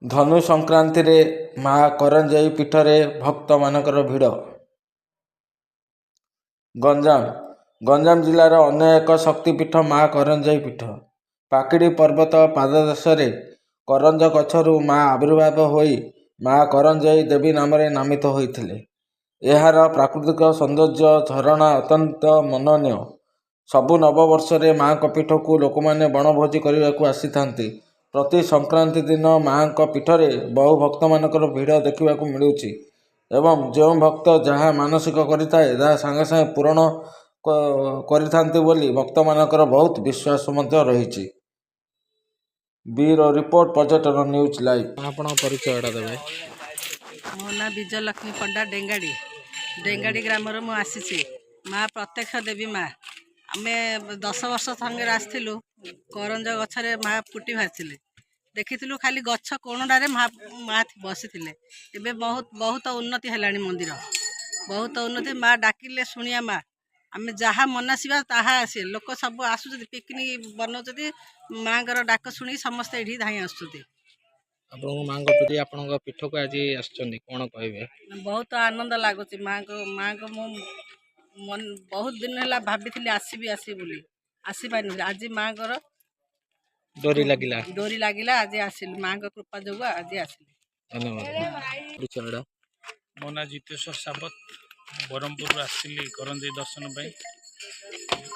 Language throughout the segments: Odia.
ଧନୁ ସଂକ୍ରାନ୍ତିରେ ମା କରଞ୍ଜେଇ ପୀଠରେ ଭକ୍ତମାନଙ୍କର ଭିଡ଼। ଗଞ୍ଜାମ ଜିଲ୍ଲାର ଅନ୍ୟ ଏକ ଶକ୍ତିପୀଠ ମା କରଞ୍ଜେଇ ପୀଠ। ପାକିଡ଼ି ପର୍ବତ ପାଦଦେଶରେ କରଞ୍ଜ ଗଛରୁ ମା ଆବିର୍ଭାବ ହୋଇ ମା କରଞ୍ଜେଇ ଦେବୀ ନାମରେ ନାମିତ ହୋଇଥିଲେ। ଏହାର ପ୍ରାକୃତିକ ସୌନ୍ଦର୍ଯ୍ୟ ଝରଣା ଅତ୍ୟନ୍ତ ମନୋନୀୟ। ସବୁ ନବବର୍ଷରେ ମାଙ୍କ ପୀଠକୁ ଲୋକମାନେ ବଣଭୋଜି କରିବାକୁ ଆସିଥାନ୍ତି। ପ୍ରତି ସଂକ୍ରାନ୍ତି ଦିନ ମାଙ୍କ ପୀଠରେ ବହୁ ଭକ୍ତମାନଙ୍କର ଭିଡ଼ ଦେଖିବାକୁ ମିଳୁଛି ଏବଂ ଯେଉଁ ଭକ୍ତ ଯାହା ମାନସିକ କରିଥାଏ ତାହା ସାଙ୍ଗେ ସାଙ୍ଗେ ପୂରଣ କରିଥାନ୍ତି ବୋଲି ଭକ୍ତମାନଙ୍କର ବହୁତ ବିଶ୍ୱାସ ମଧ୍ୟ ରହିଛି। ବ୍ୟୁରୋ ରିପୋର୍ଟ, ପର୍ଯ୍ୟଟନ ନ୍ୟୁଜ୍ ଲାଇଭ୍। ଆପଣଙ୍କ ପରିଚୟଟା ଦେବେ। ମୋ ନାଁ ବିଜୟଲକ୍ଷ୍ମୀ ପଣ୍ଡା ଡେଙ୍ଗାଡ଼ି ଗ୍ରାମରୁ ମୁଁ ଆସିଛି। ମା ପ୍ରତ୍ୟକ୍ଷ ଦେବୀ ମା। ଆମେ 10 ବର୍ଷ ସାଙ୍ଗରେ ଆସିଥିଲୁ। କରଞ୍ଜ ଗଛରେ ମା ଫୁଟି ବାହାରିଥିଲେ, ଦେଖିଥିଲୁ ଖାଲି ଗଛ କୋଣଟାରେ ମା ବସିଥିଲେ। ଏବେ ବହୁତ ଉନ୍ନତି ହେଲାଣି, ମନ୍ଦିର ବହୁତ ଉନ୍ନତି। ମା ଡାକିଲେ ଶୁଣିଆ ମା, ଆମେ ଯାହା ମନାସିବା ତାହା ଆସେ। ଲୋକ ସବୁ ଆସୁଛନ୍ତି, ପିକନିକ୍ ବନାଉଛନ୍ତି, ମାଙ୍କର ଡାକ ଶୁଣି ସମସ୍ତେ ଏଠି ଧାଇଁ ଆସୁଛନ୍ତି। ଆପଣଙ୍କ ମାଙ୍କ ପ୍ରତି ଆପଣଙ୍କ ପୀଠକୁ ଆଜି ଆସିଛନ୍ତି, କ'ଣ କହିବେ? ବହୁତ ଆନନ୍ଦ ଲାଗୁଛି। ମାଙ୍କ ମୁଁ ବହୁତ ଦିନ ହେଲା ଭାବିଥିଲି ଆସିବି ବୋଲି, ଆସିପାରିନଥିଲି। ଆଜି ମାଙ୍କର ଡୋରି ଲାଗିଲା, ଆଜି ଆସିଲି। ମାଙ୍କ କୃପା ଯୋଗୁଁ ଆଜି ଆସିଲି। ଧନ୍ୟବାଦ। ମୋ ନାଁ ଜିତେଶ୍ୱର ସାବତ। ବ୍ରହ୍ମପୁରରୁ ଆସିଲି କରଞ୍ଜେଇ ଦର୍ଶନ ପାଇଁ।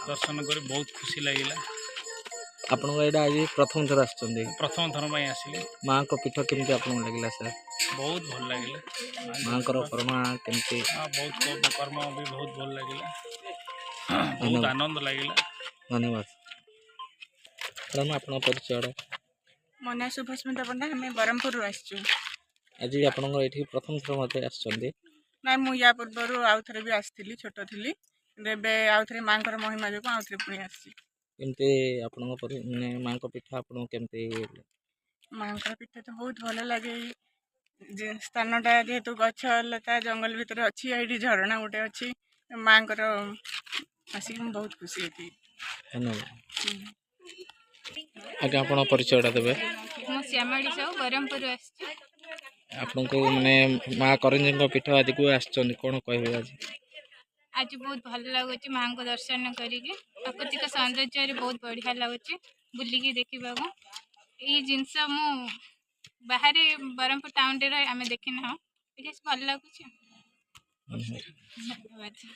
ଦର୍ଶନ କରି ବହୁତ ଖୁସି ଲାଗିଲା। ଆପଣଙ୍କ ଏଇଟା ଆଜି ପ୍ରଥମ ଥର ଆସିଛନ୍ତି? ପ୍ରଥମ ଥର ପାଇଁ ଆସିଲି। ମାଙ୍କ ପୀଠ କେମିତି ଆପଣଙ୍କୁ ଲାଗିଲା ସାର୍? ବହୁତ ଭଲ ଲାଗିଲା। ମାଙ୍କର କର୍ମା କେମିତି? ବହୁତ କର୍ମ ବି ବହୁତ ଭଲ ଲାଗିଲା। ବହୁତ ଆନନ୍ଦ ଲାଗିଲା। ଧନ୍ୟବାଦ। ଆପଣଙ୍କ ପରିଚୟଟା? ମୋ ନାଁ ଶୁଭସ୍ମିତା ପଣ୍ଡା। ଆମେ ବ୍ରହ୍ମପୁରରୁ ଆସିଛୁ। ଆଜି ଆପଣଙ୍କର ଏଇଠି ପ୍ରଥମ ଥର ମଧ୍ୟ ଆସିଛନ୍ତି? ନାଇଁ, ମୁଁ ୟା ପୂର୍ବରୁ ଆଉଥରେ ବି ଆସିଥିଲି, ଛୋଟ ଥିଲି। କିନ୍ତୁ ଏବେ ଆଉଥରେ ମାଙ୍କର ମହିମା ଯୋଗୁଁ ଆଉଥରେ ପୁଣି ଆସିଛି। କେମିତି ଆପଣଙ୍କ ମାଙ୍କ ପୀଠ ଆପଣଙ୍କୁ କେମିତି? ମାଙ୍କର ପୀଠ ତ ବହୁତ ଭଲ ଲାଗେ। ସ୍ଥାନଟା ଯେହେତୁ ଗଛ ଲତା ଜଙ୍ଗଲ ଭିତରେ ଅଛି, ଏଇଠି ଝରଣା ଗୋଟେ ଅଛି। ମାଙ୍କର ଆସିକି ମୁଁ ବହୁତ ଖୁସି ହେଇଛି। ଧନ୍ୟବାଦ। ଆଜ୍ଞା, ଆପଣ ପରିଚୟଟା ଦେବେ। ମୁଁ ଶ୍ୟାମଳୀ ସାହୁ, ବ୍ରହ୍ମପୁରରୁ ଆସିଛି। ଆପଣଙ୍କୁ ମା କରଞ୍ଜେଇଙ୍କ ପୀଠ ଆଜିକୁ ଆସିଛନ୍ତି, କ'ଣ କହିବେ ଆଜି? ଆଜି ବହୁତ ଭଲ ଲାଗୁଛି ମାଙ୍କୁ ଦର୍ଶନ କରିକି। ପ୍ରାକୃତିକ ସୌନ୍ଦର୍ଯ୍ୟରେ ବହୁତ ବଢ଼ିଆ ଲାଗୁଛି ବୁଲିକି ଦେଖିବାକୁ। ଏଇ ଜିନିଷ ମୁଁ ବାହାରେ ବ୍ରହ୍ମପୁର ଟାଉନରେ ଆମେ ଦେଖିନାହୁଁ। ଏଠି ଭଲ ଲାଗୁଛି। ଧନ୍ୟବାଦ।